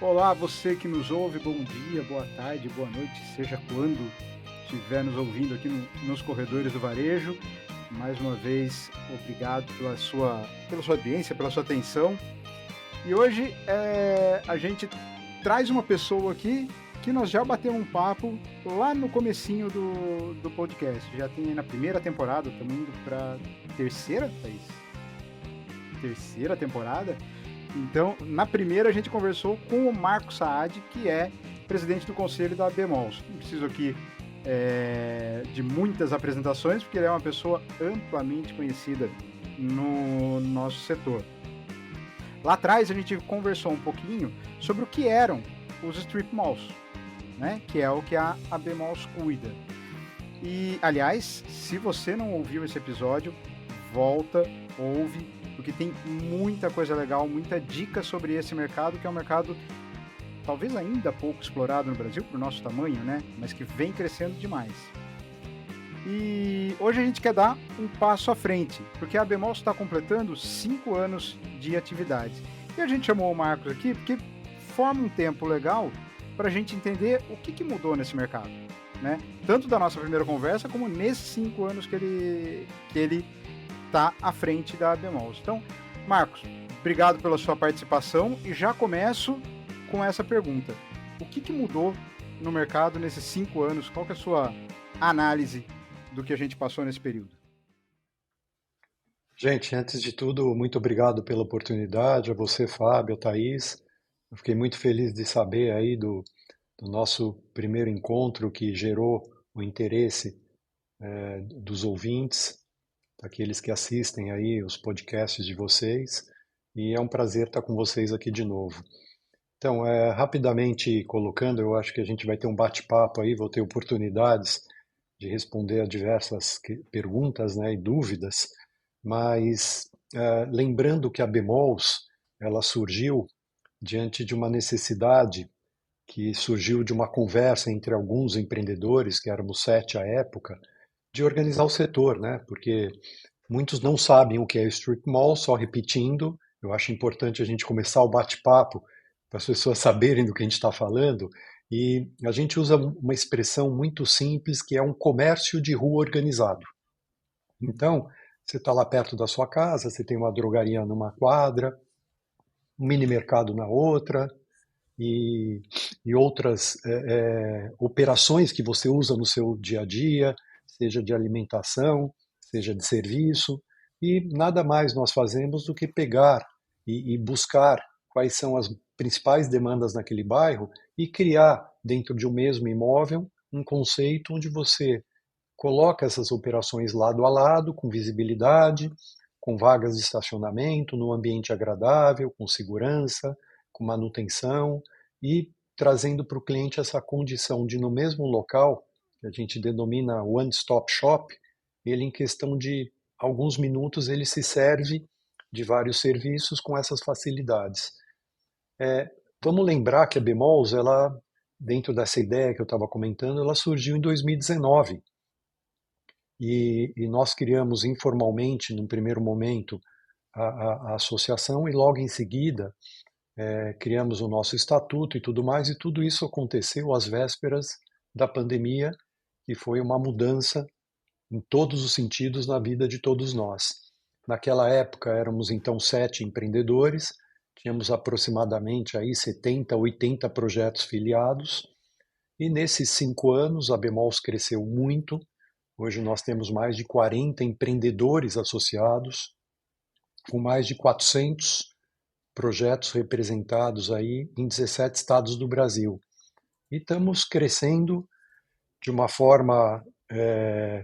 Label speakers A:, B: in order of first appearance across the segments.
A: Olá, você que nos ouve, bom dia, boa tarde, boa noite, seja quando estiver nos ouvindo aqui nos corredores do varejo. Mais uma vez, obrigado pela sua audiência, pela sua atenção. E hoje a gente traz uma pessoa aqui que nós já batemos um papo lá no comecinho do podcast. Já tem aí na primeira temporada, estamos indo para terceira, Thaís? Terceira temporada. Então, na primeira a gente conversou com o Marco Saad, que é presidente do conselho da Bemols. Não preciso aqui de muitas apresentações, porque ele é uma pessoa amplamente conhecida no nosso setor. Lá atrás a gente conversou um pouquinho sobre o que eram os strip malls, né? Que é o que a Bemols cuida. E, aliás, se você não ouviu esse episódio, volta, ouve, porque tem muita coisa legal, muita dica sobre esse mercado, que é um mercado talvez ainda pouco explorado no Brasil, por nosso tamanho, né? Mas que vem crescendo demais. E hoje a gente quer dar um passo à frente, porque a Bemols está completando 5 anos de atividade. E a gente chamou o Marcos aqui porque forma um tempo legal para a gente entender o que mudou nesse mercado, né? Tanto da nossa primeira conversa, como nesses 5 anos que ele está à frente da Bemols. Então, Marcos, obrigado pela sua participação e já começo com essa pergunta. O que mudou no mercado nesses 5 anos? Qual que é a sua análise do que a gente passou nesse período?
B: Gente, antes de tudo, muito obrigado pela oportunidade, a você, Fábio, a Thaís. Eu fiquei muito feliz de saber aí do nosso primeiro encontro que gerou o interesse dos ouvintes, daqueles que assistem aí os podcasts de vocês, e é um prazer estar com vocês aqui de novo. Então, rapidamente colocando, eu acho que a gente vai ter um bate-papo aí, vou ter oportunidades de responder a diversas perguntas, né, e dúvidas, mas lembrando que a Bemols, ela surgiu diante de uma necessidade que surgiu de uma conversa entre alguns empreendedores, que éramos 7 à época, de organizar o setor, né? Porque muitos não sabem o que é strip mall, só repetindo. Eu acho importante a gente começar o bate-papo para as pessoas saberem do que a gente está falando. E a gente usa uma expressão muito simples que é um comércio de rua organizado. Então, você está lá perto da sua casa, você tem uma drogaria numa quadra, um mini mercado na outra, e, e outras operações que você usa no seu dia a dia, seja de alimentação, seja de serviço, e nada mais nós fazemos do que pegar e buscar quais são as principais demandas naquele bairro e criar dentro de um mesmo imóvel um conceito onde você coloca essas operações lado a lado, com visibilidade, com vagas de estacionamento, num ambiente agradável, com segurança, com manutenção e trazendo para o cliente essa condição de, no mesmo local, que a gente denomina one-stop shop, ele em questão de alguns minutos ele se serve de vários serviços com essas facilidades. Vamos lembrar que a Bemols, ela, dentro dessa ideia que eu estava comentando, ela surgiu em 2019. E nós criamos informalmente, num primeiro momento, a associação e logo em seguida criamos o nosso estatuto e tudo mais, e tudo isso aconteceu às vésperas da pandemia, que foi uma mudança em todos os sentidos na vida de todos nós. Naquela época éramos então 7 empreendedores, tínhamos aproximadamente aí 70, 80 projetos filiados, e nesses 5 anos a Bemols cresceu muito. Hoje nós temos mais de 40 empreendedores associados, com mais de 400 projetos representados aí em 17 estados do Brasil. E estamos crescendo de uma forma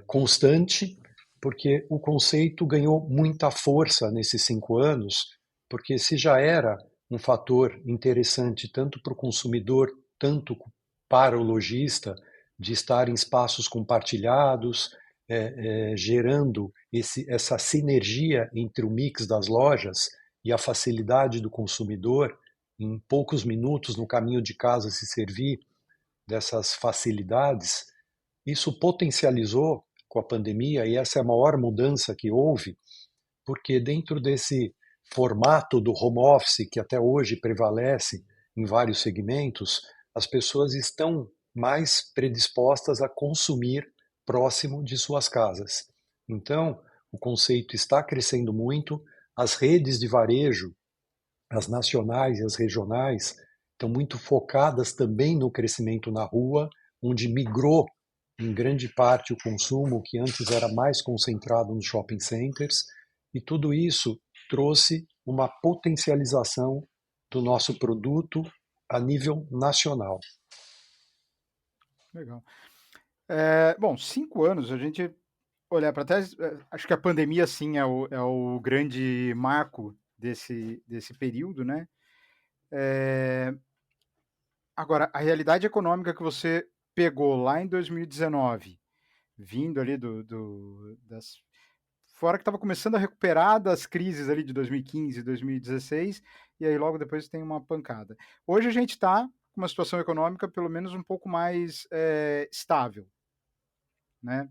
B: constante, porque o conceito ganhou muita força nesses 5 anos, porque se já era um fator interessante tanto para o consumidor, tanto para o lojista, de estar em espaços compartilhados, gerando essa sinergia entre o mix das lojas e a facilidade do consumidor, em poucos minutos no caminho de casa se servir dessas facilidades, isso potencializou com a pandemia, e essa é a maior mudança que houve, porque dentro desse formato do home office que até hoje prevalece em vários segmentos, as pessoas estão mais predispostas a consumir próximo de suas casas. Então, o conceito está crescendo muito, as redes de varejo, as nacionais e as regionais, estão muito focadas também no crescimento na rua, onde migrou em grande parte o consumo que antes era mais concentrado nos shopping centers, e tudo isso trouxe uma potencialização do nosso produto a nível nacional.
A: Legal. Bom, 5 anos, a gente olhar para trás, acho que a pandemia, sim, é o grande marco desse período, né? É, Agora, a realidade econômica que você pegou lá em 2019, vindo ali das. Fora que estava começando a recuperar das crises ali de 2015, 2016, e aí logo depois tem uma pancada. Hoje a gente está com uma situação econômica pelo menos um pouco mais estável, né?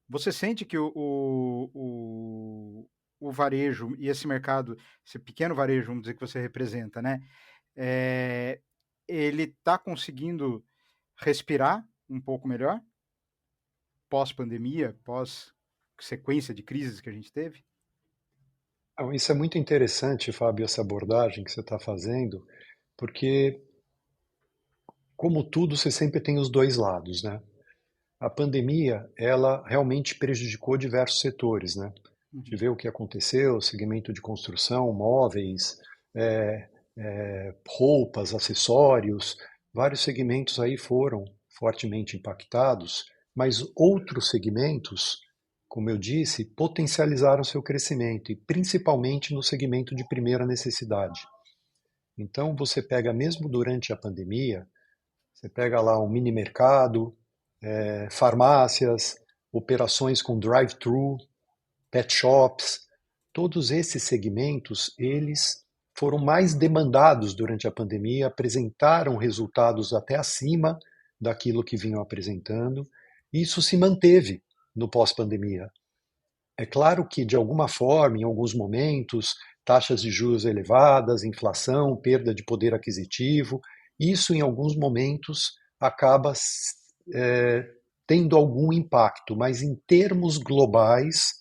A: Você sente que o varejo e esse mercado, esse pequeno varejo, vamos dizer, que você representa, né? É, ele está conseguindo respirar um pouco melhor pós-pandemia, pós-sequência de crises que a gente teve?
B: Então, isso é muito interessante, Fábio, essa abordagem que você está fazendo, porque, como tudo, você sempre tem os dois lados, né? A pandemia, ela realmente prejudicou diversos setores, né? A gente
A: Uhum.
B: vê o que aconteceu, segmento de construção, móveis, é, roupas, acessórios, vários segmentos aí foram fortemente impactados, mas outros segmentos, como eu disse, potencializaram seu crescimento, e principalmente no segmento de primeira necessidade. Então, você pega mesmo durante a pandemia, você pega lá um mini mercado, farmácias, operações com drive-thru, pet shops, todos esses segmentos, eles foram mais demandados durante a pandemia, apresentaram resultados até acima daquilo que vinham apresentando, e isso se manteve no pós-pandemia. É claro que, de alguma forma, em alguns momentos, taxas de juros elevadas, inflação, perda de poder aquisitivo, isso, em alguns momentos, acaba é, tendo algum impacto, mas em termos globais,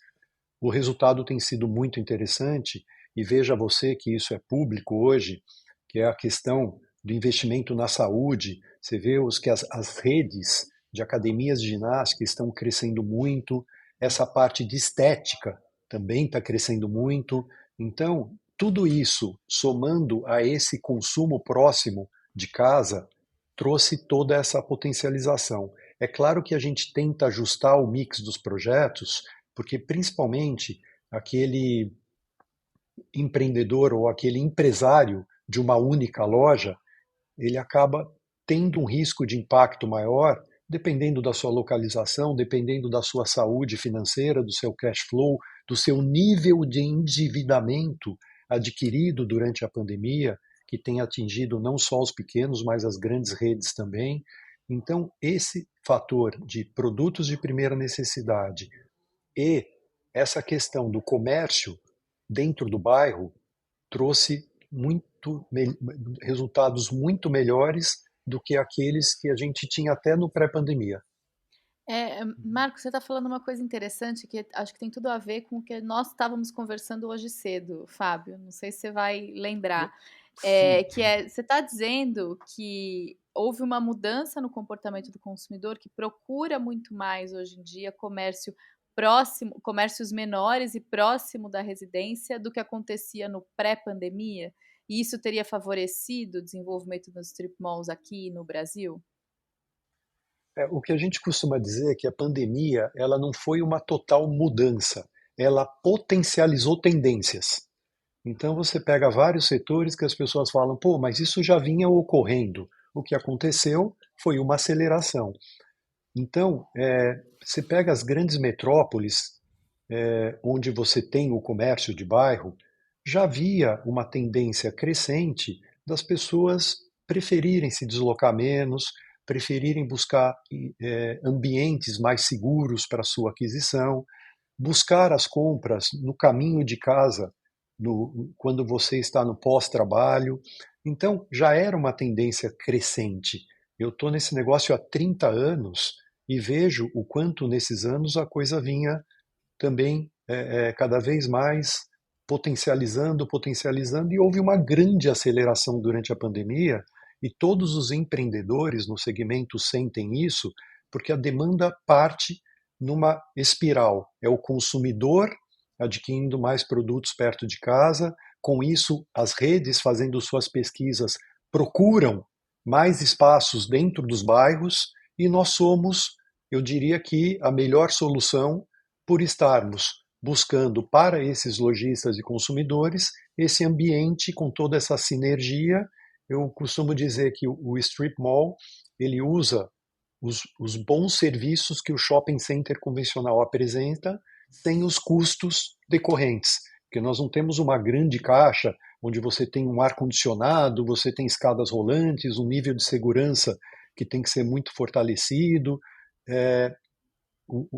B: o resultado tem sido muito interessante, e veja você que isso é público hoje, que é a questão do investimento na saúde. Você vê que as redes de academias de ginástica estão crescendo muito, essa parte de estética também está crescendo muito. Então, tudo isso, somando a esse consumo próximo de casa, trouxe toda essa potencialização. É claro que a gente tenta ajustar o mix dos projetos, porque principalmente aquele empreendedor ou aquele empresário de uma única loja, ele acaba tendo um risco de impacto maior, dependendo da sua localização, dependendo da sua saúde financeira, do seu cash flow, do seu nível de endividamento adquirido durante a pandemia, que tem atingido não só os pequenos, mas as grandes redes também. Então, esse fator de produtos de primeira necessidade e essa questão do comércio dentro do bairro trouxe resultados muito melhores do que aqueles que a gente tinha até no pré-pandemia.
C: Marco, você está falando uma coisa interessante que acho que tem tudo a ver com o que nós estávamos conversando hoje cedo, Fábio. Não sei se você vai lembrar.
A: Sim.
C: Você está dizendo que houve uma mudança no comportamento do consumidor que procura muito mais hoje em dia comércio próximo, comércios menores e próximo da residência do que acontecia no pré-pandemia? E isso teria favorecido o desenvolvimento dos strip malls aqui no Brasil?
B: O que a gente costuma dizer é que a pandemia ela não foi uma total mudança, ela potencializou tendências. Então você pega vários setores que as pessoas falam, pô, mas isso já vinha ocorrendo. O que aconteceu foi uma aceleração. Então, você pega as grandes metrópoles, onde você tem o comércio de bairro, já havia uma tendência crescente das pessoas preferirem se deslocar menos, preferirem buscar ambientes mais seguros para sua aquisição, buscar as compras no caminho de casa, quando você está no pós-trabalho. Então, já era uma tendência crescente. Eu estou nesse negócio há 30 anos e vejo o quanto nesses anos a coisa vinha também cada vez mais potencializando, potencializando, e houve uma grande aceleração durante a pandemia, e todos os empreendedores no segmento sentem isso, porque a demanda parte numa espiral. É o consumidor adquirindo mais produtos perto de casa, com isso as redes fazendo suas pesquisas procuram mais espaços dentro dos bairros, e nós somos, eu diria que a melhor solução por estarmos buscando para esses lojistas e consumidores esse ambiente com toda essa sinergia. Eu costumo dizer que o Strip Mall ele usa os bons serviços que o shopping center convencional apresenta sem os custos decorrentes, porque nós não temos uma grande caixa onde você tem um ar-condicionado, você tem escadas rolantes, um nível de segurança que tem que ser muito fortalecido, é,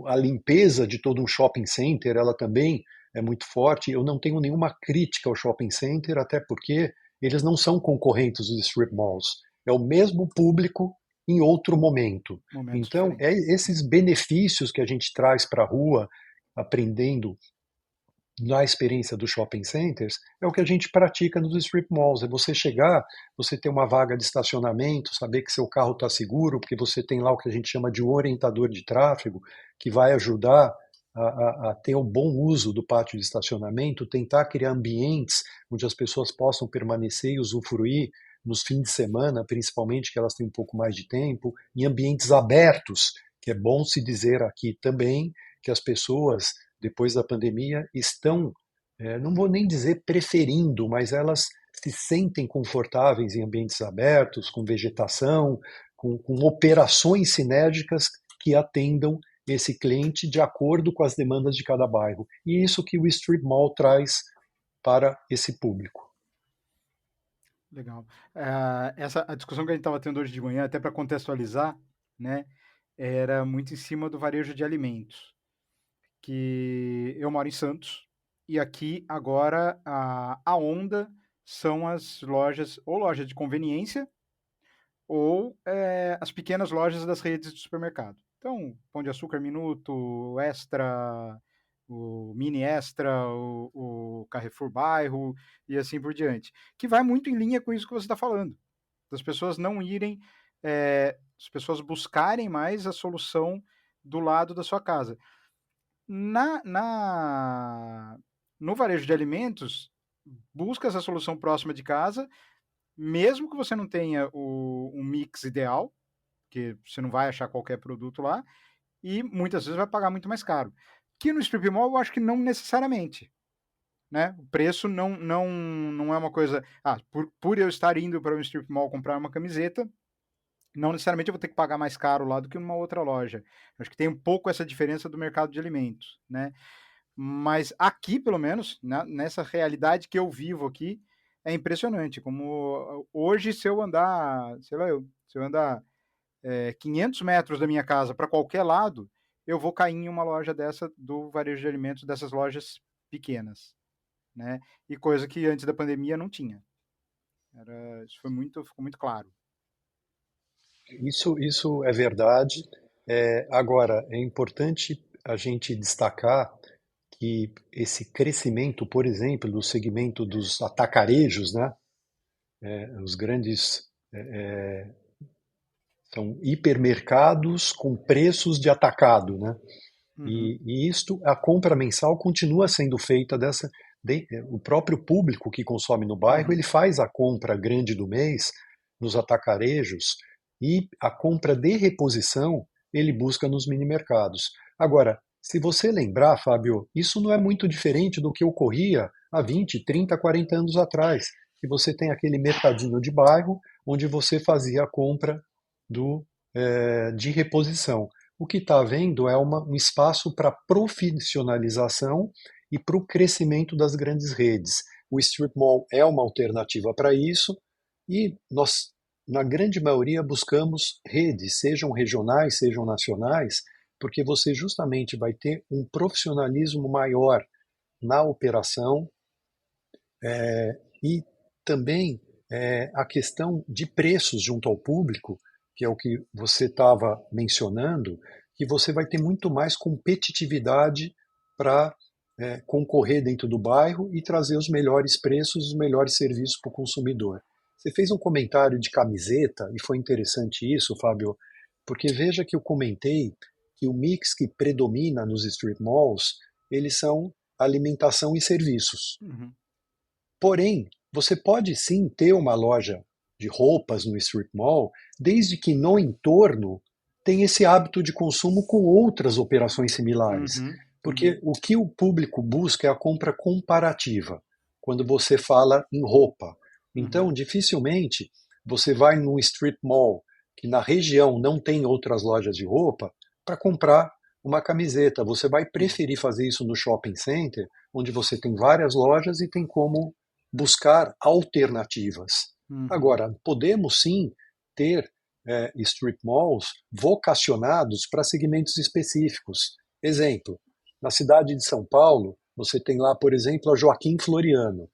B: a limpeza de todo um shopping center, ela também é muito forte. Eu não tenho nenhuma crítica ao shopping center, até porque eles não são concorrentes dos strip malls. É o mesmo público em outro momento.
A: Momentos
B: Então, é
A: diferentes.
B: esses benefícios que a gente traz para a rua, aprendendo na experiência dos shopping centers, é o que a gente pratica nos strip malls. É você chegar, você ter uma vaga de estacionamento, saber que seu carro está seguro, porque você tem lá o que a gente chama de um orientador de tráfego, que vai ajudar a ter um bom uso do pátio de estacionamento, tentar criar ambientes onde as pessoas possam permanecer e usufruir nos fins de semana, principalmente que elas têm um pouco mais de tempo, em ambientes abertos, que é bom se dizer aqui também que as pessoas depois da pandemia, estão, não vou nem dizer preferindo, mas elas se sentem confortáveis em ambientes abertos, com vegetação, com operações sinérgicas que atendam esse cliente de acordo com as demandas de cada bairro. E isso que o Street Mall traz para esse público.
A: Legal. A discussão que a gente estava tendo hoje de manhã, até para contextualizar, né, era muito em cima do varejo de alimentos. Que eu moro em Santos, e aqui agora a onda são as lojas, ou lojas de conveniência, ou as pequenas lojas das redes de supermercado. Então, Pão de Açúcar Minuto, Extra, o Mini Extra, o Carrefour Bairro e assim por diante. Que vai muito em linha com isso que você está falando. Das pessoas não irem, as pessoas buscarem mais a solução do lado da sua casa. Na, na, no varejo de alimentos, busca essa solução próxima de casa, mesmo que você não tenha um mix ideal, que você não vai achar qualquer produto lá, e muitas vezes vai pagar muito mais caro. Que no strip mall eu acho que não necessariamente. Né? O preço não é uma coisa. Por eu estar indo para um strip mall comprar uma camiseta, não necessariamente eu vou ter que pagar mais caro lá do que numa outra loja. Acho que tem um pouco essa diferença do mercado de alimentos, né? Mas aqui, pelo menos, nessa realidade que eu vivo aqui, é impressionante. Como hoje, se eu andar, sei lá, se eu andar 500 metros da minha casa para qualquer lado, eu vou cair em uma loja dessa do varejo de alimentos, dessas lojas pequenas, né? E coisa que antes da pandemia não tinha. Isso ficou muito claro.
B: Isso é verdade. Agora, é importante a gente destacar que esse crescimento, por exemplo, do segmento dos atacarejos, né? Os grandes são hipermercados com preços de atacado, né?
A: Uhum.
B: E isto, a compra mensal continua sendo feita o próprio público que consome no bairro,
A: Uhum.
B: ele faz a compra grande do mês nos atacarejos, e a compra de reposição ele busca nos minimercados. Agora, se você lembrar, Fábio, isso não é muito diferente do que ocorria há 20, 30, 40 anos atrás, que você tem aquele mercadinho de bairro onde você fazia a compra de reposição. O que está havendo é um espaço para profissionalização e para o crescimento das grandes redes. O strip mall é uma alternativa para isso, e nós, na grande maioria, buscamos redes, sejam regionais, sejam nacionais, porque você justamente vai ter um profissionalismo maior na operação, e também é a questão de preços junto ao público, que é o que você estava mencionando, que você vai ter muito mais competitividade para concorrer dentro do bairro e trazer os melhores preços, os melhores serviços para o consumidor. Você fez um comentário de camiseta, e foi interessante isso, Fábio, porque veja que eu comentei que o mix que predomina nos street malls, eles são alimentação e serviços.
A: Uhum.
B: Porém, você pode sim ter uma loja de roupas no street mall, desde que no entorno tem esse hábito de consumo com outras operações similares.
A: Uhum.
B: Porque o que o público busca é a compra comparativa, quando você fala em roupa. Então, dificilmente você vai num street mall que na região não tem outras lojas de roupa para comprar uma camiseta. Você vai preferir fazer isso no shopping center, onde você tem várias lojas e tem como buscar alternativas. Agora, podemos sim ter street malls vocacionados para segmentos específicos. Exemplo, na cidade de São Paulo, você tem lá, por exemplo, a Joaquim Floriano.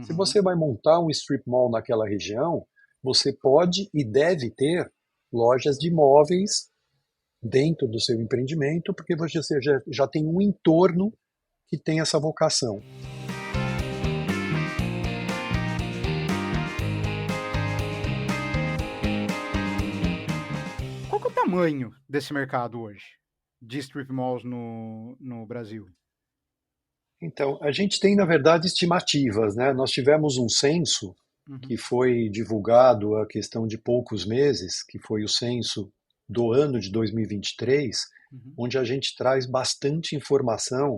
B: Se você vai montar um strip mall naquela região, você pode e deve ter lojas de imóveis dentro do seu empreendimento, porque você já tem um entorno que tem essa vocação.
A: Qual que é o tamanho desse mercado hoje, de strip malls no Brasil?
B: Então, a gente tem, na verdade, estimativas, né? Nós tivemos um censo que foi divulgado há questão de poucos meses, que foi o censo do ano de 2023, onde a gente traz bastante informação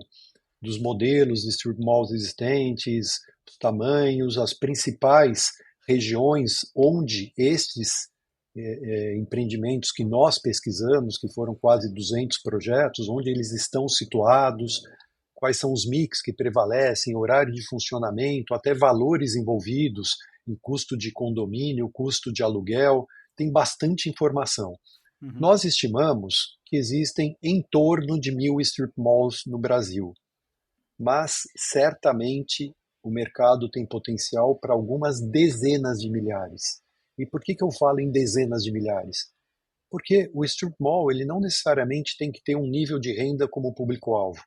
B: dos modelos de strip malls existentes, os tamanhos, as principais regiões onde estes empreendimentos que nós pesquisamos, que foram quase 200 projetos, onde eles estão situados, quais são os mix que prevalecem, horário de funcionamento, até valores envolvidos em custo de condomínio, custo de aluguel, tem bastante informação. Nós estimamos que existem em torno de 1.000 strip malls no Brasil, mas certamente o mercado tem potencial para algumas dezenas de milhares. E por que eu falo em dezenas de milhares? Porque o strip mall ele não necessariamente tem que ter um nível de renda como público-alvo.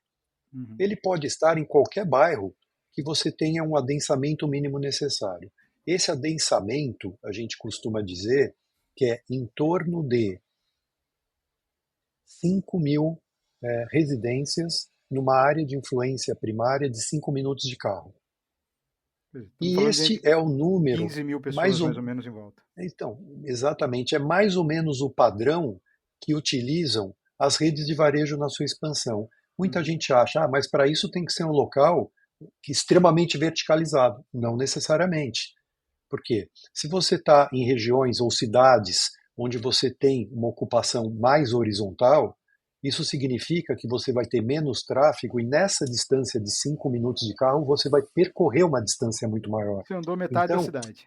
B: Ele pode estar em qualquer bairro que você tenha um adensamento mínimo necessário. Esse adensamento, a gente costuma dizer, que é em torno de 5.000 residências numa área de influência primária de 5 minutos de carro. E este é o número...
A: 15 mil pessoas mais ou menos em volta.
B: Então, exatamente, é mais ou menos o padrão que utilizam as redes de varejo na sua expansão. Muita gente acha, mas para isso tem que ser um local extremamente verticalizado. Não necessariamente. Por quê? Se você está em regiões ou cidades onde você tem uma ocupação mais horizontal, isso significa que você vai ter menos tráfego e nessa distância de 5 minutos de carro você vai percorrer uma distância muito maior.
A: Você andou metade da cidade.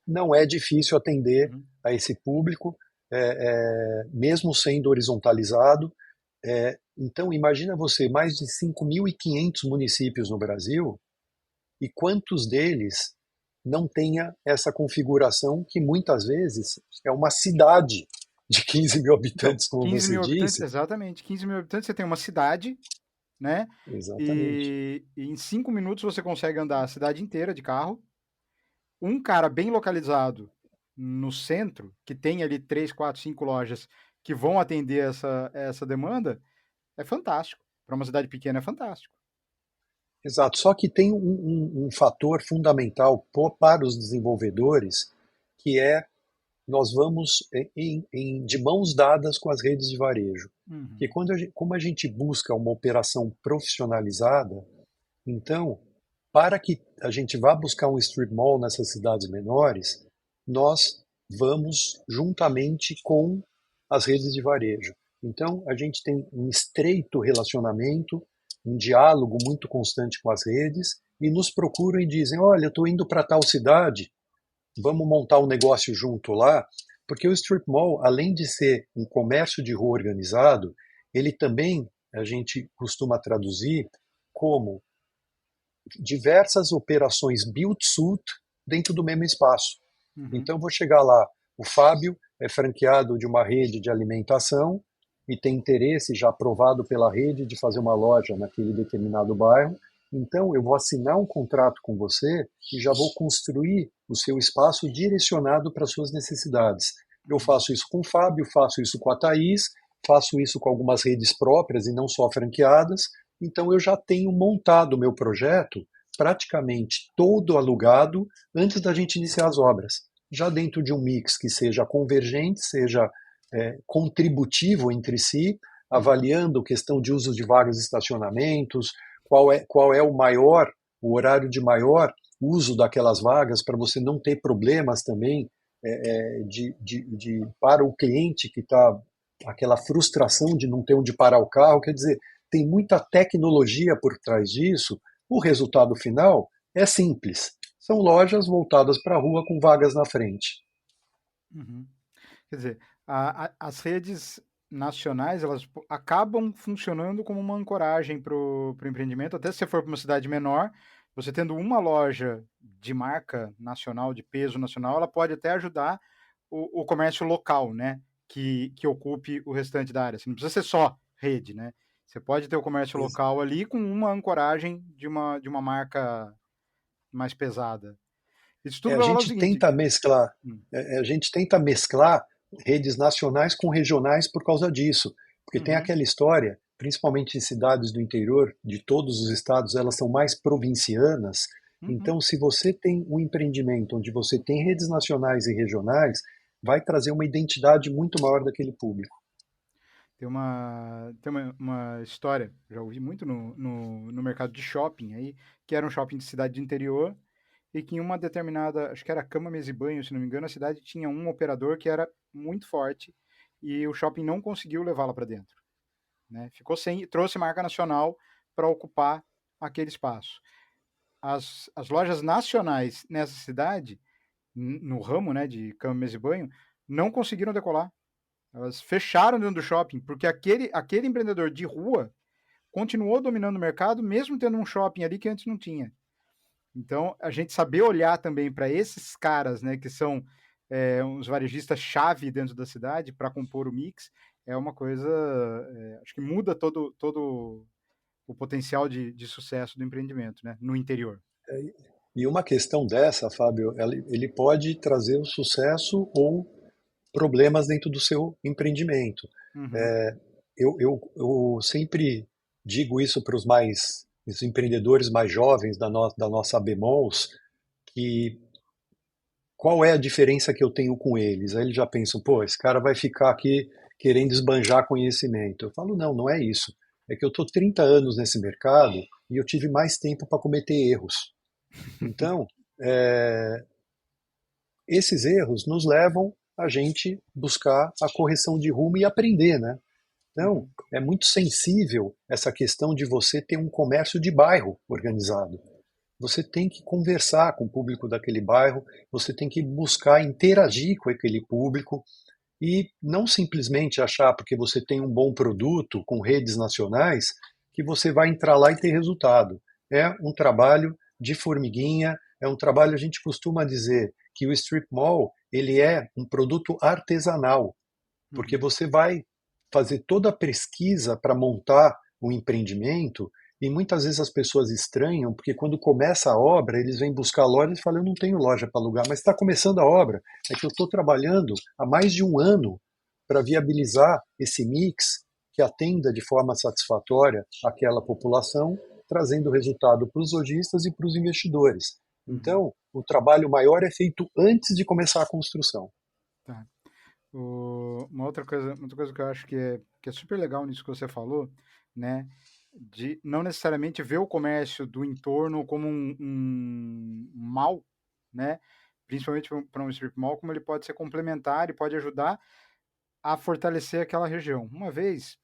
B: Não é difícil atender a esse público, mesmo sendo horizontalizado. Então, imagina você, mais de 5.500 municípios no Brasil, e quantos deles não tenha essa configuração que muitas vezes é uma cidade de 15 mil habitantes, como
A: 15
B: você
A: mil
B: disse.
A: Habitantes, exatamente, 15 mil habitantes, você tem uma cidade, né?
B: Exatamente.
A: E em 5 minutos você consegue andar a cidade inteira de carro. Um cara bem localizado no centro, que tem ali 3, 4, 5 lojas que vão atender essa demanda, é fantástico. Para uma cidade pequena é fantástico.
B: Exato, só que tem um fator fundamental para os desenvolvedores, que é nós vamos de mãos dadas com as redes de varejo. Porque como a gente busca uma operação profissionalizada, então, para que a gente vá buscar um strip mall nessas cidades menores, nós vamos juntamente com as redes de varejo. Então, a gente tem um estreito relacionamento, um diálogo muito constante com as redes, e nos procuram e dizem, olha, eu estou indo para tal cidade, vamos montar um negócio junto lá, porque o strip mall, além de ser um comércio de rua organizado, ele também, a gente costuma traduzir como diversas operações build-suit dentro do mesmo espaço.
A: Uhum.
B: Então, eu vou chegar lá, o Fábio é franqueado de uma rede de alimentação e tem interesse já aprovado pela rede de fazer uma loja naquele determinado bairro. Então, eu vou assinar um contrato com você e já vou construir o seu espaço direcionado para as suas necessidades. Eu faço isso com o Fábio, faço isso com a Thaís, faço isso com algumas redes próprias e não só franqueadas. Então, eu já tenho montado o meu projeto praticamente todo alugado antes da gente iniciar as obras. Já dentro de um mix que seja convergente, seja contributivo entre si, avaliando questão de uso de vagas e estacionamentos, qual é o horário de maior uso daquelas vagas, para você não ter problemas também para o cliente que está aquela frustração de não ter onde parar o carro. Quer dizer, tem muita tecnologia por trás disso. O resultado final é simples. São lojas voltadas para a rua com vagas na frente.
A: Uhum. Quer dizer, as redes nacionais, elas acabam funcionando como uma ancoragem para o empreendimento. Até se você for para uma cidade menor, você tendo uma loja de marca nacional, de peso nacional, ela pode até ajudar o comércio local, né? Que ocupe o restante da área. Assim, não precisa ser só rede, né? Você pode ter o comércio local ali com uma ancoragem de uma marca mais pesada. Isso tudo
B: A
A: para falar o
B: gente
A: seguinte.
B: tenta mesclar, a gente tenta mesclar redes nacionais com regionais por causa disso, porque tem
A: Uhum,
B: aquela história, principalmente em cidades do interior, de todos os estados, elas são mais provincianas.
A: uhum.
B: Então, se você tem um empreendimento onde você tem redes nacionais e regionais, vai trazer uma identidade muito maior daquele público.
A: Tem uma história, já ouvi muito no mercado de shopping aí, que era um shopping de cidade de interior, e que em uma determinada, acho que era cama, mesa e banho, se não me engano, a cidade tinha um operador que era muito forte, e o shopping não conseguiu levá-la para dentro, né? Ficou sem, trouxe marca nacional para ocupar aquele espaço. As lojas nacionais nessa cidade, no ramo, né, de cama, mesa e banho, não conseguiram decolar. Elas fecharam dentro do shopping, porque aquele empreendedor de rua continuou dominando o mercado, mesmo tendo um shopping ali que antes não tinha. Então, a gente saber olhar também para esses caras, né, que são uns varejistas-chave dentro da cidade para compor o mix, é uma coisa, acho que muda todo o potencial de sucesso do empreendimento, né, no interior.
B: E uma questão dessa, Fábio, ele pode trazer o sucesso ou problemas dentro do seu empreendimento.
A: Uhum,
B: É, eu sempre digo isso para os empreendedores mais jovens da nossa Bemons, que qual é a diferença que eu tenho com eles? Aí eles já pensam, pô, esse cara vai ficar aqui querendo esbanjar conhecimento. Eu falo, não, não é isso. É que eu estou 30 anos nesse mercado e eu tive mais tempo para cometer erros. Então, é, esses erros nos levam a gente buscar a correção de rumo e aprender, né? Então,
A: uhum,
B: é muito sensível essa questão de você ter um comércio de bairro organizado. Você tem que conversar com o público daquele bairro, você tem que buscar interagir com aquele público e não simplesmente achar porque você tem um bom produto com redes nacionais que você vai entrar lá e ter resultado. É um trabalho de formiguinha, é um trabalho, a gente costuma dizer que o strip mall, ele é um produto artesanal, porque
A: uhum.
B: você vai fazer toda a pesquisa para montar um empreendimento e muitas vezes as pessoas estranham, porque quando começa a obra, eles vêm buscar loja e falam, eu não tenho loja para alugar, mas está começando a obra. É que eu estou trabalhando há mais de um ano para viabilizar esse mix que atenda de forma satisfatória aquela população, trazendo resultado para os lojistas e para os investidores.
A: Uhum.
B: Então, o trabalho maior é feito antes de começar a construção.
A: Tá. Uma outra coisa que eu acho que é super legal nisso que você falou, né? De não necessariamente ver o comércio do entorno como um mal, né? Principalmente para um strip mall, como ele pode ser complementar e pode ajudar a fortalecer aquela região. Uma vez,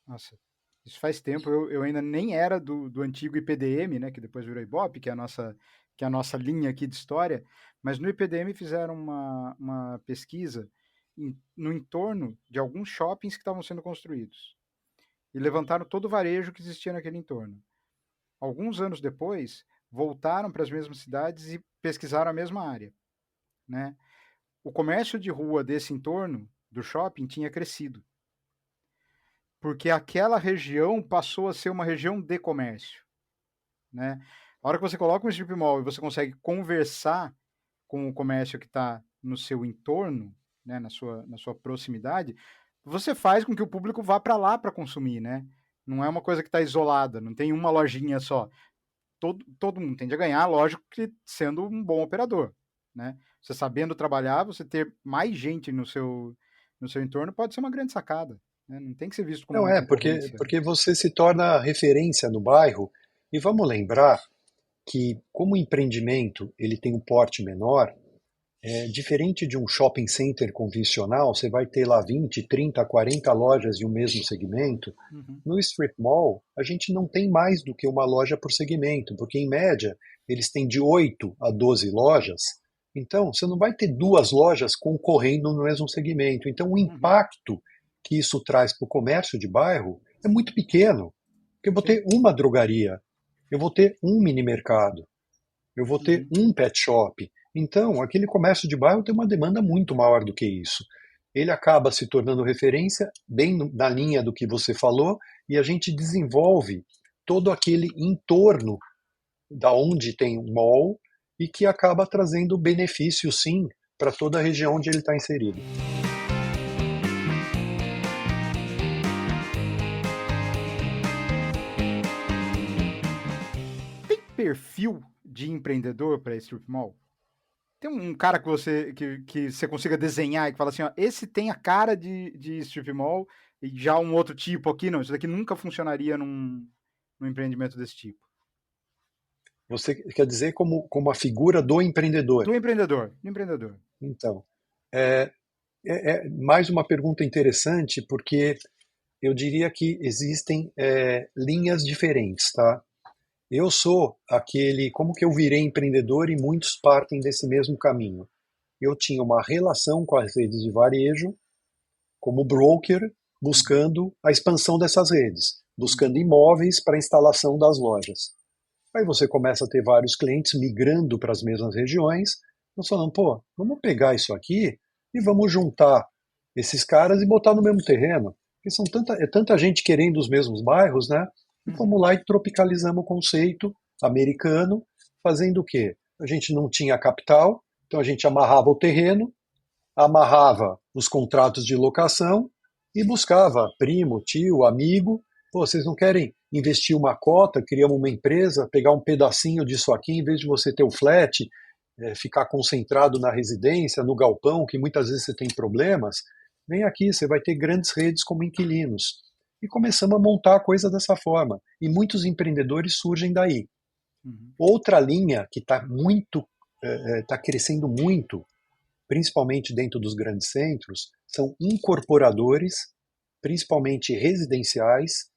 A: nossa, isso faz tempo, eu ainda nem era do antigo IPDM, né? Que depois virou Ibope, que é a nossa linha aqui de história, mas no IPDM fizeram uma pesquisa no entorno de alguns shoppings que estavam sendo construídos e levantaram todo o varejo que existia naquele entorno. Alguns anos depois, voltaram para as mesmas cidades e pesquisaram a mesma área, né? O comércio de rua desse entorno do shopping tinha crescido, porque aquela região passou a ser uma região de comércio, né? A hora que você coloca um strip mall e você consegue conversar com o comércio que está no seu entorno, né, na sua proximidade, você faz com que o público vá para lá para consumir, né? Não é uma coisa que está isolada, não tem uma lojinha só. Todo mundo tende a ganhar, lógico que sendo um bom operador, né? Você sabendo trabalhar, você ter mais gente no seu entorno pode ser uma grande sacada, né? Não tem que ser visto como
B: Não
A: uma
B: é, porque,
A: concorrência.
B: porque você se torna referência no bairro, e vamos lembrar que, como o empreendimento ele tem um porte menor, diferente de um shopping center convencional, você vai ter lá 20, 30, 40 lojas de um mesmo segmento.
A: Uhum,
B: No strip mall, a gente não tem mais do que uma loja por segmento, porque em média eles têm de 8 a 12 lojas. Então, você não vai ter duas lojas concorrendo no mesmo segmento. Então, o
A: uhum,
B: impacto que isso traz para o comércio de bairro é muito pequeno. Porque eu vou
A: sim,
B: ter uma drogaria, eu vou ter um mini mercado, eu vou ter
A: uhum.
B: um pet shop. Então, aquele comércio de bairro tem uma demanda muito maior do que isso. Ele acaba se tornando referência, bem na linha do que você falou, e a gente desenvolve todo aquele entorno da onde tem um mall e que acaba trazendo benefício, sim, para toda a região onde ele está inserido.
A: Tem perfil de empreendedor para strip mall? Tem um cara que você consiga desenhar e que fala assim, ó, esse tem a cara de strip mall e já um outro tipo aqui, não, isso daqui nunca funcionaria num empreendimento desse tipo.
B: Você quer dizer como a figura do empreendedor.
A: Do empreendedor.
B: Então, é, é mais uma pergunta interessante, porque eu diria que existem linhas diferentes, tá? Eu sou aquele, como que eu virei empreendedor e muitos partem desse mesmo caminho. Eu tinha uma relação com as redes de varejo, como broker,
A: Uhum,
B: buscando a expansão dessas redes,
A: uhum,
B: buscando imóveis para a instalação das lojas. Aí você começa a ter vários clientes migrando para as mesmas regiões, nós falando, pô, vamos pegar isso aqui e vamos juntar esses caras e botar no mesmo terreno. Porque é tanta gente querendo os mesmos bairros, né? E
A: uhum,
B: fomos lá e tropicalizamos o conceito americano, fazendo o quê? A gente não tinha capital, então a gente amarrava o terreno, amarrava os contratos de locação e buscava primo, tio, amigo. Pô, vocês não querem investir uma cota, criar uma empresa, pegar um pedacinho disso aqui, em vez de você ter o flat, ficar concentrado na residência, no galpão, que muitas vezes você tem problemas, vem aqui, você vai ter grandes redes como inquilinos. E começamos a montar a coisa dessa forma. E muitos empreendedores surgem daí.
A: uhum,
B: Outra linha que está crescendo muito, principalmente dentro dos grandes centros, são incorporadores, principalmente residenciais,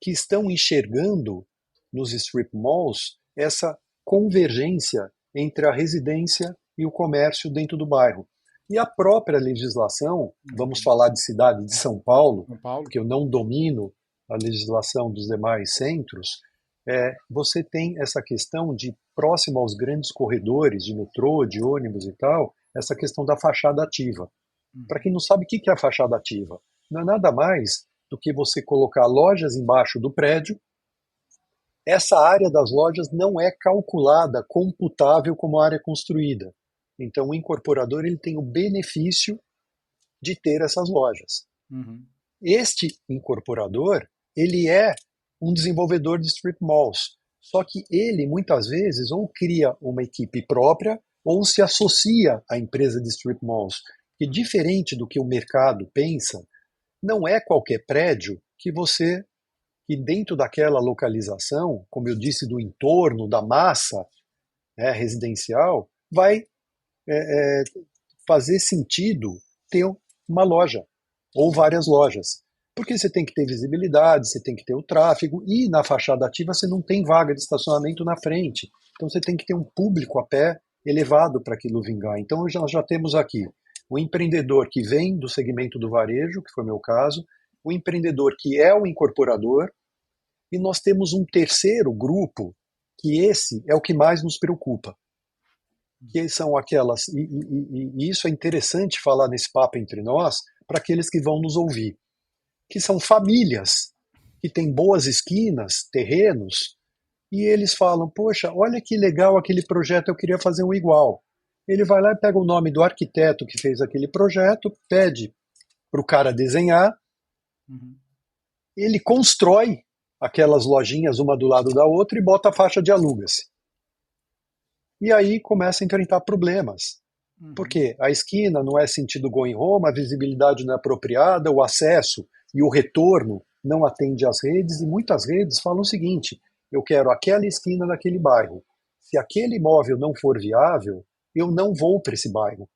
B: que estão enxergando nos strip malls essa convergência entre a residência e o comércio dentro do bairro. E a própria legislação, vamos
A: uhum.
B: falar de cidade de São Paulo,
A: São Paulo?
B: porque eu não domino a legislação dos demais centros, você tem essa questão de, próximo aos grandes corredores de metrô, de ônibus e tal, essa questão da fachada ativa. Para
A: Uhum,
B: quem não sabe o que é a fachada ativa, não é nada mais do que você colocar lojas embaixo do prédio. Essa área das lojas não é calculada, computável como área construída. Então, o incorporador ele tem o benefício de ter essas lojas.
A: uhum,
B: Este incorporador, ele é um desenvolvedor de strip malls. Só que ele, muitas vezes, ou cria uma equipe própria ou se associa à empresa de strip malls. E
A: uhum,
B: diferente do que o mercado pensa, não é qualquer prédio que dentro daquela localização, como eu disse, do entorno, da massa, residencial, vai é, é, fazer sentido ter uma loja ou
A: uhum,
B: várias lojas. Porque você tem que ter visibilidade, você tem que ter o tráfego, e na fachada ativa você não tem vaga de estacionamento na frente. Então você tem que ter um público a pé elevado para aquilo vingar. Então nós já temos aqui o empreendedor que vem do segmento do varejo, que foi o meu caso, o empreendedor que é o incorporador, e nós temos um terceiro grupo, que esse é o que mais nos preocupa. Que são aquelas, e isso é interessante falar nesse papo entre nós, para aqueles que vão nos ouvir, que são famílias que têm boas esquinas, terrenos, e eles falam, poxa, olha que legal aquele projeto, eu queria fazer um igual. Ele vai lá e pega o nome do arquiteto que fez aquele projeto, pede para o cara desenhar,
A: Uhum.
B: ele constrói aquelas lojinhas uma do lado da outra e bota a faixa de aluga-se. E aí começa a enfrentar problemas.
A: Uhum.
B: Porque a esquina não é sentido going home, a visibilidade não é apropriada, o acesso e o retorno não atende às redes, e muitas redes falam o seguinte, eu quero aquela esquina daquele bairro. Se aquele imóvel não for viável, eu não vou para esse bairro,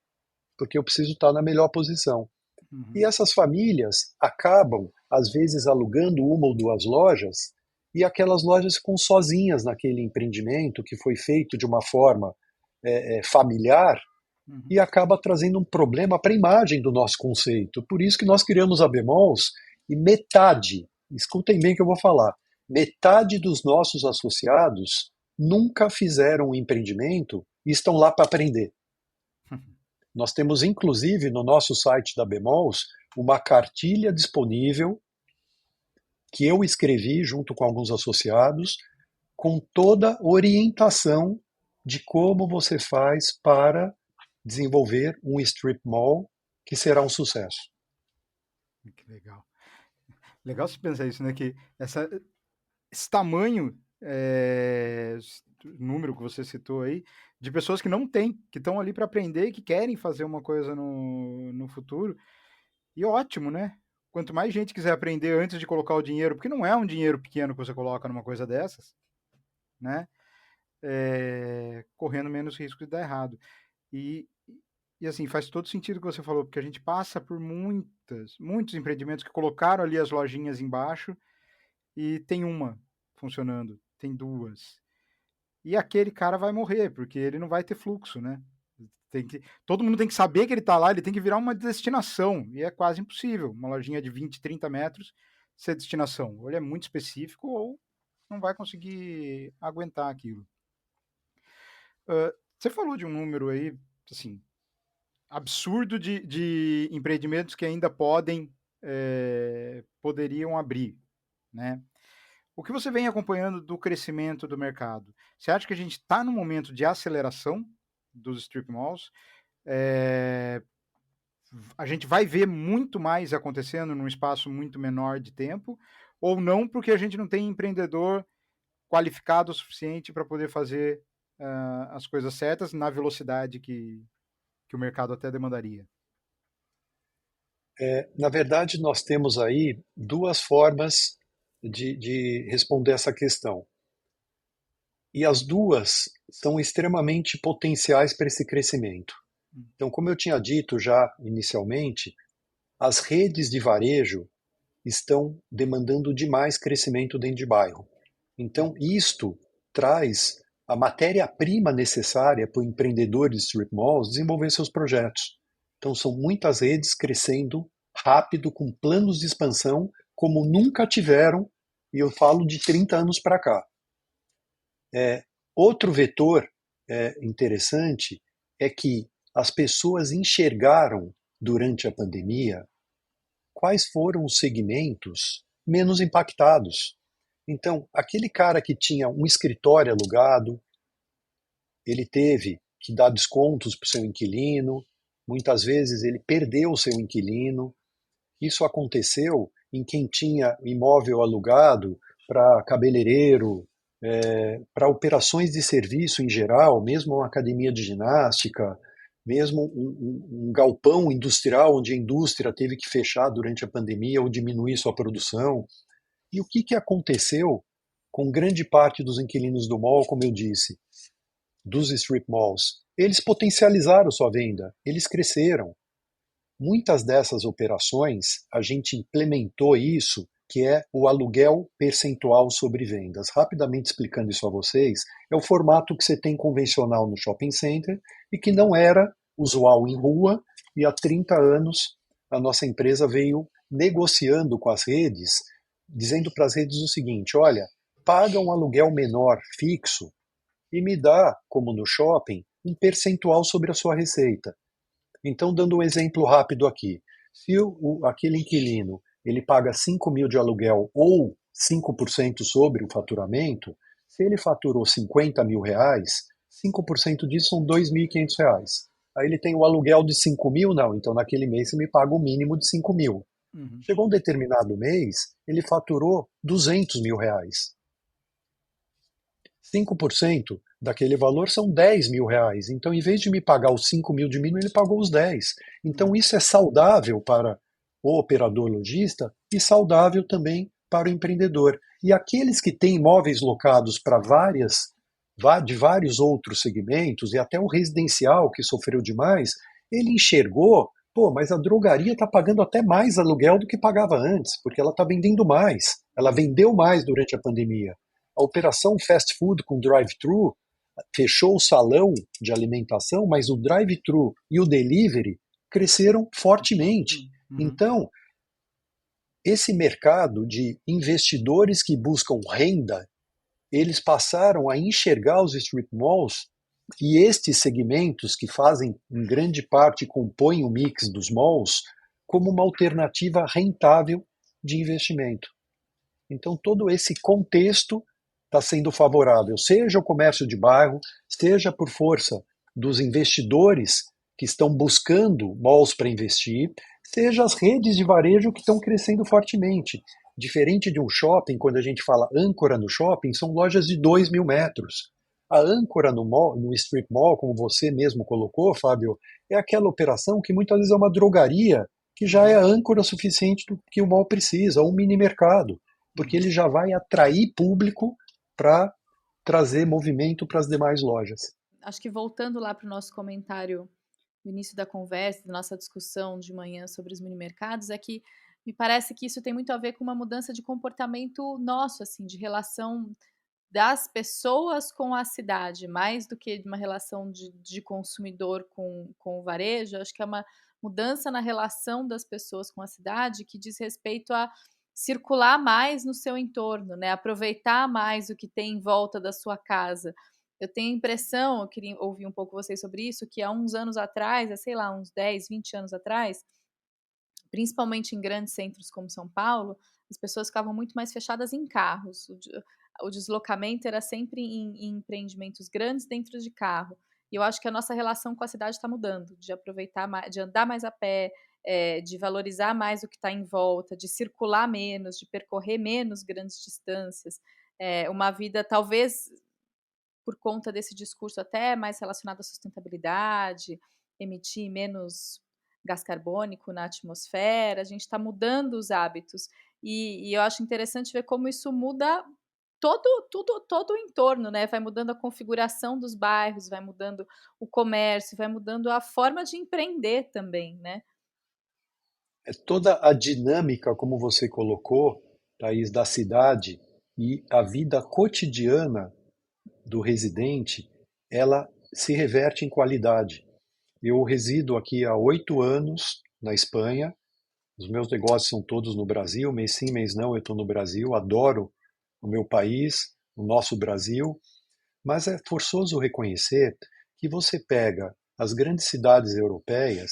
B: porque eu preciso estar na melhor posição.
A: Uhum.
B: E essas famílias acabam, às vezes, alugando uma ou duas lojas, e aquelas lojas ficam sozinhas naquele empreendimento que foi feito de uma forma familiar,
A: Uhum.
B: e acaba trazendo um problema para a imagem do nosso conceito. Por isso que nós criamos a Bemols, e metade, escutem bem o que eu vou falar, metade dos nossos associados nunca fizeram um empreendimento e estão lá para aprender. Nós temos, inclusive, no nosso site da Bemols, uma cartilha disponível que eu escrevi junto com alguns associados, com toda orientação de como você faz para desenvolver um strip mall que será um sucesso.
A: Que legal. Legal você pensar isso, né? Que esse tamanho, esse número que você citou aí, de pessoas que não têm, que estão ali para aprender e que querem fazer uma coisa no futuro. E ótimo, né? Quanto mais gente quiser aprender antes de colocar o dinheiro, porque não é um dinheiro pequeno que você coloca numa coisa dessas, né? Correndo menos risco de dar errado. E assim, faz todo sentido o que você falou, porque a gente passa por muitos empreendimentos que colocaram ali as lojinhas embaixo e tem uma funcionando, tem duas. E aquele cara vai morrer, porque ele não vai ter fluxo, né? Todo mundo tem que saber que ele está lá, ele tem que virar uma destinação, e é quase impossível. Uma lojinha de 20, 30 metros ser destinação. Ou ele é muito específico, ou não vai conseguir aguentar aquilo. Você falou de um número aí, assim, absurdo de empreendimentos que ainda poderiam abrir, né? O que você vem acompanhando do crescimento do mercado? Você acha que a gente está num momento de aceleração dos strip malls? A gente vai ver muito mais acontecendo num espaço muito menor de tempo? Ou não, porque a gente não tem empreendedor qualificado o suficiente para poder fazer as coisas certas na velocidade que o mercado até demandaria?
B: Na verdade, nós temos aí duas formas de responder essa questão. E as duas são extremamente potenciais para esse crescimento. Então, como eu tinha dito já inicialmente, as redes de varejo estão demandando demais crescimento dentro de bairro. Então, isto traz a matéria-prima necessária para o empreendedor de strip malls desenvolver seus projetos. Então, são muitas redes crescendo rápido, com planos de expansão como nunca tiveram, e eu falo de 30 anos para cá. Outro vetor interessante é que as pessoas enxergaram durante a pandemia quais foram os segmentos menos impactados. Então, aquele cara que tinha um escritório alugado, ele teve que dar descontos para o seu inquilino, muitas vezes ele perdeu o seu inquilino. Isso aconteceu em quem tinha imóvel alugado para cabeleireiro, para operações de serviço em geral, mesmo uma academia de ginástica, mesmo um galpão industrial onde a indústria teve que fechar durante a pandemia ou diminuir sua produção. E o que aconteceu com grande parte dos inquilinos do mall, como eu disse, dos strip malls? Eles potencializaram sua venda, eles cresceram. Muitas dessas operações, a gente implementou isso, que é o aluguel percentual sobre vendas. Rapidamente explicando isso a vocês, é o formato que você tem convencional no shopping center e que não era usual em rua, e há 30 anos a nossa empresa veio negociando com as redes, dizendo para as redes o seguinte, olha, paga um aluguel menor fixo e me dá, como no shopping, um percentual sobre a sua receita. Então, dando um exemplo rápido aqui, se aquele inquilino ele paga 5 mil de aluguel ou 5% sobre o faturamento, se ele faturou 50 mil reais, 5% disso são 2.500 reais. Aí ele tem o aluguel de 5 mil, não, então naquele mês você me paga o mínimo de 5 mil.
A: Uhum.
B: Chegou um determinado mês, ele faturou 200 mil reais. 5% daquele valor são 10 mil reais. Então, em vez de me pagar os 5 mil de mínimo, ele pagou os 10. Então, isso é saudável para o operador lojista e saudável também para o empreendedor. E aqueles que têm imóveis locados para de vários outros segmentos, e até o residencial, que sofreu demais, ele enxergou, pô, mas a drogaria está pagando até mais aluguel do que pagava antes, porque ela está vendendo mais. Ela vendeu mais durante a pandemia. A operação fast food com drive-thru fechou o salão de alimentação, mas o drive-thru e o delivery cresceram fortemente. Então, esse mercado de investidores que buscam renda, eles passaram a enxergar os street malls e estes segmentos que fazem, em grande parte, compõem o mix dos malls, como uma alternativa rentável de investimento. Então, todo esse contexto está sendo favorável, seja o comércio de bairro, seja por força dos investidores que estão buscando malls para investir, seja as redes de varejo que estão crescendo fortemente. Diferente de um shopping, quando a gente fala âncora no shopping, são lojas de 2 mil metros. A âncora no mall, no strip mall, como você mesmo colocou, Fábio, é aquela operação que muitas vezes é uma drogaria que já é âncora suficiente do que o mall precisa, ou um mini mercado, porque ele já vai atrair público para trazer movimento para as demais lojas.
C: Acho que voltando lá para o nosso comentário no início da conversa, da nossa discussão de manhã sobre os mini-mercados, é que me parece que isso tem muito a ver com uma mudança de comportamento nosso, assim, de relação das pessoas com a cidade, mais do que uma relação de consumidor com o varejo. Acho que é uma mudança na relação das pessoas com a cidade que diz respeito a circular mais no seu entorno, né? Aproveitar mais o que tem em volta da sua casa. Eu tenho a impressão, eu queria ouvir um pouco vocês sobre isso, que há uns anos atrás, sei lá, uns 10, 20 anos atrás, principalmente em grandes centros como São Paulo, as pessoas ficavam muito mais fechadas em carros. O deslocamento era sempre em empreendimentos grandes dentro de carro. E eu acho que a nossa relação com a cidade está mudando, de aproveitar mais, de andar mais a pé, de valorizar mais o que está em volta, de circular menos, de percorrer menos grandes distâncias. Uma vida, talvez, por conta desse discurso até mais relacionado à sustentabilidade, emitir menos gás carbônico na atmosfera, a gente está mudando os hábitos. E eu acho interessante ver como isso muda todo o entorno, né? Vai mudando a configuração dos bairros, vai mudando o comércio, vai mudando a forma de empreender também, né?
B: É toda a dinâmica, como você colocou, Thaís, da cidade e a vida cotidiana do residente, ela se reverte em qualidade. Eu resido aqui há 8 anos na Espanha. Os meus negócios são todos no Brasil, mês sim, mês não, eu estou no Brasil, adoro o meu país, o nosso Brasil, mas é forçoso reconhecer que você pega as grandes cidades europeias,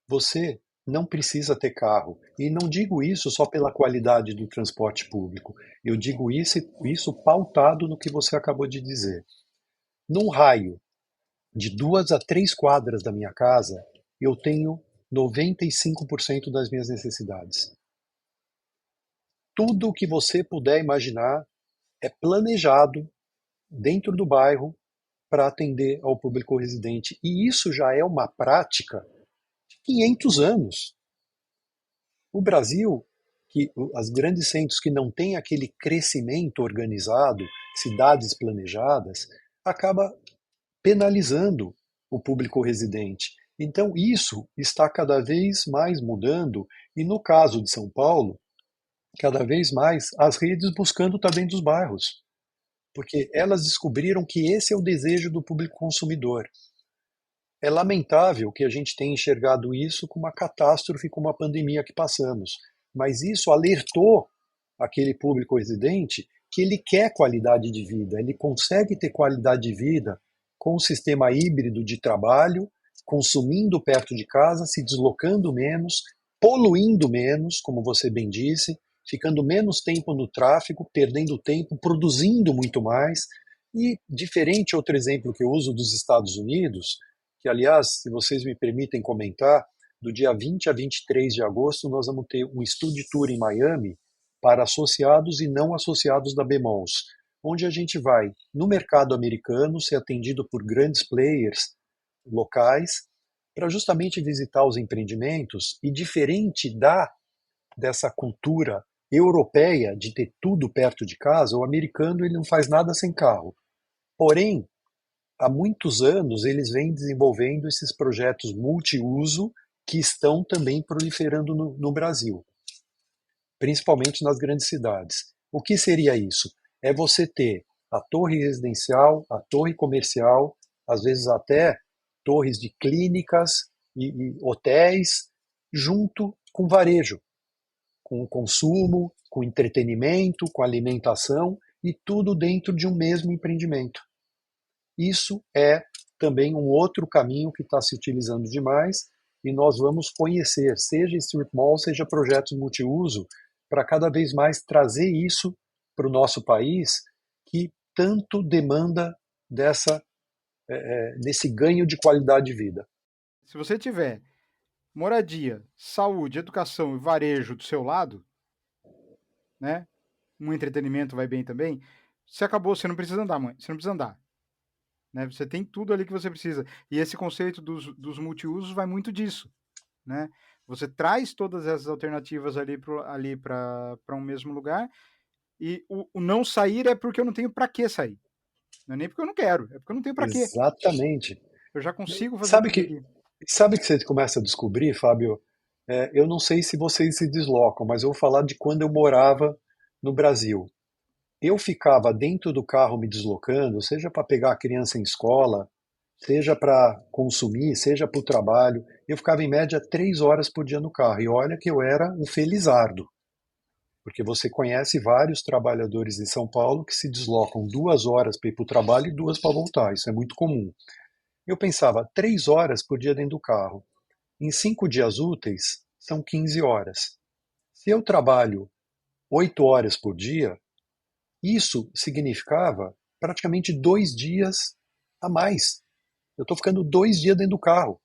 B: você não precisa ter carro. E não digo isso só pela qualidade do transporte público, eu digo isso pautado no que você acabou de dizer. Num raio de 2 a 3 quadras da minha casa, eu tenho 95% das minhas necessidades. Tudo o que você puder imaginar é planejado dentro do bairro para atender ao público residente. E isso já é uma prática de 500 anos. O Brasil, as grandes centros que não têm aquele crescimento organizado, cidades planejadas, acaba penalizando o público residente. Então, isso está cada vez mais mudando, e no caso de São Paulo, cada vez mais as redes buscando estar dentro dos bairros, porque elas descobriram que esse é o desejo do público consumidor. É lamentável que a gente tenha enxergado isso como uma catástrofe, como a pandemia que passamos, mas isso alertou aquele público residente que ele quer qualidade de vida, ele consegue ter qualidade de vida com um sistema híbrido de trabalho, consumindo perto de casa, se deslocando menos, poluindo menos, como você bem disse, ficando menos tempo no tráfego, perdendo tempo, produzindo muito mais. E diferente, outro exemplo que eu uso dos Estados Unidos, que aliás, se vocês me permitem comentar, do dia 20 a 23 de agosto nós vamos ter um Study Tour em Miami para associados e não associados da Bemols, onde a gente vai no mercado americano ser atendido por grandes players locais para justamente visitar os empreendimentos e diferente dessa cultura europeia de ter tudo perto de casa, o americano ele não faz nada sem carro. Porém, há muitos anos eles vêm desenvolvendo esses projetos multiuso que estão também proliferando no Brasil, principalmente nas grandes cidades. O que seria isso? É você ter a torre residencial, a torre comercial, às vezes até torres de clínicas e hotéis, junto com varejo, com o consumo, com entretenimento, com alimentação e tudo dentro de um mesmo empreendimento. Isso é também um outro caminho que está se utilizando demais e nós vamos conhecer, seja strip mall, seja projetos multiuso, para cada vez mais trazer isso para o nosso país, que tanto demanda desse ganho de qualidade de vida.
A: Se você tiver moradia, saúde, educação e varejo do seu lado, né? Um entretenimento vai bem também. Você acabou, você não precisa andar, mãe. Você não precisa andar. Né? Você tem tudo ali que você precisa. E esse conceito dos multiusos vai muito disso. Né? Você traz todas essas alternativas ali para um mesmo lugar. E o não sair é porque eu não tenho para que sair. Não é nem porque eu não quero, é porque eu não tenho para quê.
B: Exatamente.
A: Eu já consigo fazer tudo aqui.
B: Sabe que você começa a descobrir, Fábio? Eu não sei se vocês se deslocam, mas eu vou falar de quando eu morava no Brasil. Eu ficava dentro do carro me deslocando, seja para pegar a criança em escola, seja para consumir, seja para o trabalho. Eu ficava em média 3 horas por dia no carro. E olha que eu era um felizardo. Porque você conhece vários trabalhadores em São Paulo que se deslocam 2 horas para ir para o trabalho e 2 para voltar. Isso é muito comum. Eu pensava, 3 horas por dia dentro do carro. Em 5 dias úteis, são 15 horas. Se eu trabalho 8 horas por dia, isso significava praticamente 2 dias a mais. Eu estou ficando 2 dias dentro do carro.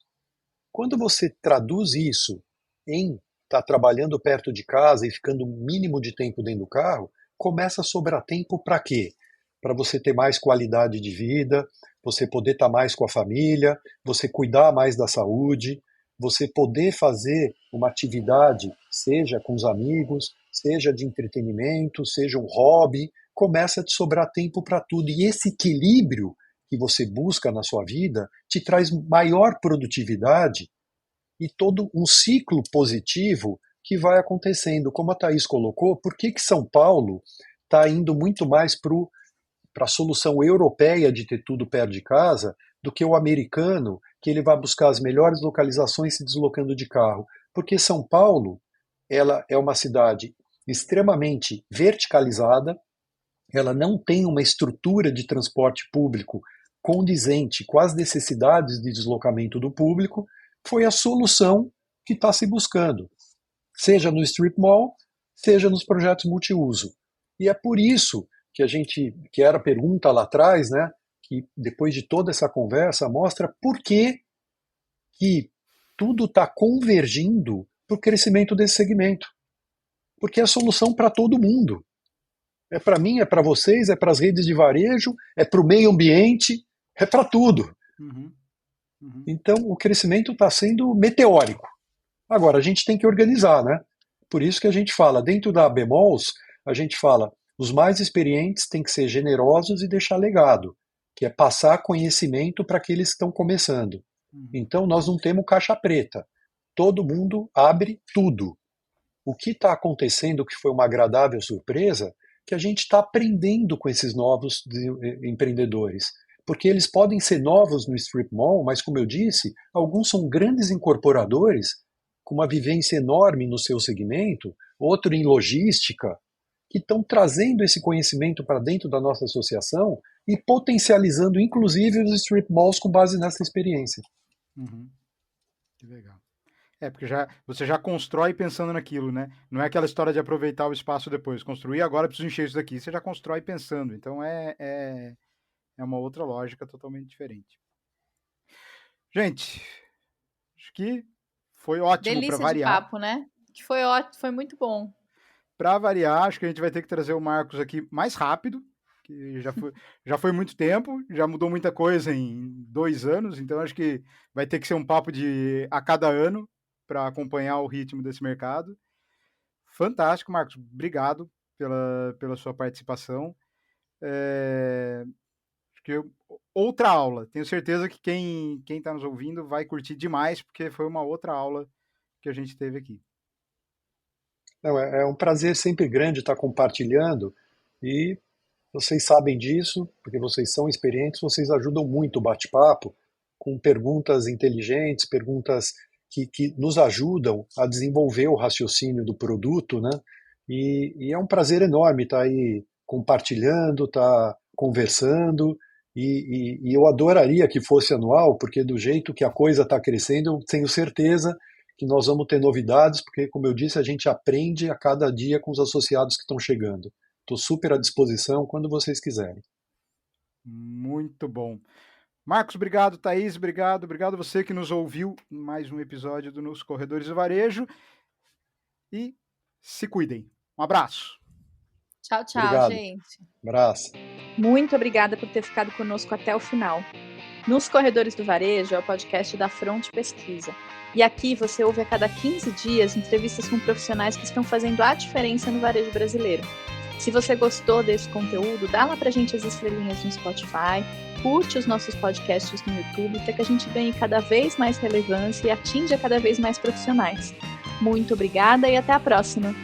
B: Quando você traduz isso em estar trabalhando perto de casa e ficando o mínimo de tempo dentro do carro, começa a sobrar tempo para quê? Para você ter mais qualidade de vida, você poder estar mais com a família, você cuidar mais da saúde, você poder fazer uma atividade, seja com os amigos, seja de entretenimento, seja um hobby, começa a te sobrar tempo para tudo. E esse equilíbrio que você busca na sua vida te traz maior produtividade e todo um ciclo positivo que vai acontecendo. Como a Thaís colocou, por que São Paulo está indo muito mais para a solução europeia de ter tudo perto de casa do que o americano, que ele vai buscar as melhores localizações se deslocando de carro? Porque São Paulo ela é uma cidade extremamente verticalizada, ela não tem uma estrutura de transporte público condizente com as necessidades de deslocamento do público. Foi a solução que está se buscando, seja no strip mall, seja nos projetos multiuso. E é por isso que era a pergunta lá atrás, né, que depois de toda essa conversa mostra por que tudo está convergindo para o crescimento desse segmento. Porque é a solução para todo mundo. É para mim, é para vocês, é para as redes de varejo, é para o meio ambiente, é para tudo. Então, o crescimento está sendo meteórico. Agora, a gente tem que organizar, né? Por isso que a gente fala, dentro da Bemols, a gente fala, os mais experientes têm que ser generosos e deixar legado, que é passar conhecimento para aqueles que estão começando. Então, nós não temos caixa preta. Todo mundo abre tudo. O que está acontecendo, que foi uma agradável surpresa, que a gente está aprendendo com esses novos empreendedores. Porque eles podem ser novos no strip mall, mas, como eu disse, alguns são grandes incorporadores com uma vivência enorme no seu segmento, outro em logística, que estão trazendo esse conhecimento para dentro da nossa associação e potencializando, inclusive, os strip malls com base nessa experiência.
A: Uhum. Que legal. Porque você já constrói pensando naquilo, né? Não é aquela história de aproveitar o espaço depois. Construir agora, preciso encher isso daqui. Você já constrói pensando. Então é uma outra lógica totalmente diferente. Gente, acho que foi ótimo para variar.
C: Delícia de papo, né? Que foi ótimo, foi muito bom.
A: Para variar, acho que a gente vai ter que trazer o Marcos aqui mais rápido, que já foi muito tempo, já mudou muita coisa em 2 anos, então acho que vai ter que ser um papo de a cada ano para acompanhar o ritmo desse mercado. Fantástico, Marcos. Obrigado pela sua participação. Acho que outra aula. Tenho certeza que quem está nos ouvindo vai curtir demais, porque foi uma outra aula que a gente teve aqui.
B: Não, é um prazer sempre grande estar compartilhando e vocês sabem disso, porque vocês são experientes, vocês ajudam muito o bate-papo com perguntas inteligentes, perguntas que nos ajudam a desenvolver o raciocínio do produto, né? E é um prazer enorme estar aí compartilhando, estar conversando, e eu adoraria que fosse anual, porque do jeito que a coisa está crescendo, eu tenho certeza que nós vamos ter novidades, porque, como eu disse, a gente aprende a cada dia com os associados que estão chegando. Estou super à disposição quando vocês quiserem.
A: Muito bom. Marcos, obrigado. Thaís, obrigado. Obrigado a você que nos ouviu em mais um episódio do Nos Corredores do Varejo. E se cuidem. Um abraço.
C: Tchau,
B: Obrigado.
C: gente.
B: Abraço.
C: Muito obrigada por ter ficado conosco até o final. Nos Corredores do Varejo é o podcast da Front Pesquisa. E aqui você ouve a cada 15 dias entrevistas com profissionais que estão fazendo a diferença no varejo brasileiro. Se você gostou desse conteúdo, dá lá pra gente as estrelinhas no Spotify, curte os nossos podcasts no YouTube para que a gente ganhe cada vez mais relevância e atinja cada vez mais profissionais. Muito obrigada e até a próxima!